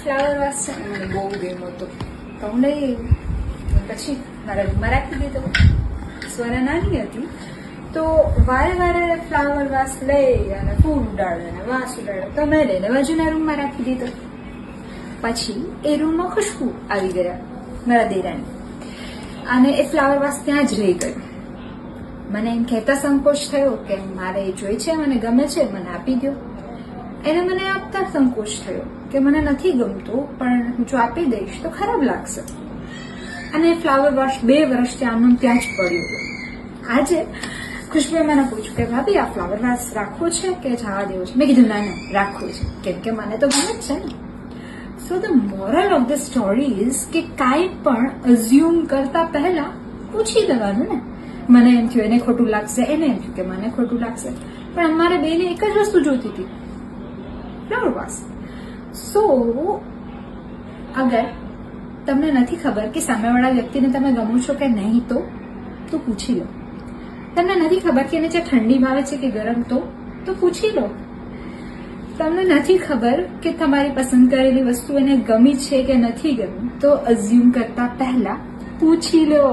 Flower વાસ છે ને મને બહુ ગમ્યો હતો તો હું લઈ પછી મારા રૂમમાં રાખી દીધો. સ્વરા નાની હતી તો વારે વારે ફ્લાવર વાસ લઈ અને ફૂલ ઉડાડે અને વાસ ઉડાડે તો મેં લઈને બાજુના રૂમમાં રાખી દીધો. પછી એ રૂમમાં ખુશ્બુ આવી ગયા મારા દેરાની અને એ ફ્લાવર વાસ ત્યાં જ રહી ગયો. મને એમ કહેતા સંકોચ થયો કે મારે એ જોઈ છે, મને ગમે છે, મને આપી દો. એને મને આપતા સંકોચ થયો કે મને નથી ગમતું પણ હું જો આપી દઈશ તો ખરાબ લાગશે. અને ફ્લાવર વાસ 2 વર્ષથી આમનું ત્યાં જ પડ્યું. આજે ખુશ્બુએ મને પૂછ્યું કે ભાભી આ ફ્લાવર વાસ રાખવો છે કે જવા દેવો છે? મેં કીધું ના ના રાખવું છે, કેમ કે મને તો ગમે જ છે ને. So the moral of the story is કે કાંઈ પણ અઝ્યુમ કરતા પહેલા પૂછી દેવાનું ને. મને એમ થયું એને ખોટું લાગશે, એને એમ થયું કે મને ખોટું લાગશે, પણ અમારે બેને એક જ વસ્તુ જોઈતી હતી, ફ્લાવર વાસ. સો અગર તમને નથી ખબર કે સામેવાળા વ્યક્તિને તમે ગમો છો કે નહીં તો પૂછી લો. તમને નથી ખબર કે એને જે ઠંડી ભાવે છે કે ગરમ તો પૂછી લો. તમને નથી ખબર કે તમારી પસંદ કરેલી વસ્તુ એને ગમી છે કે નથી ગમી તો અઝ્યુમ કરતા પહેલા પૂછી લો.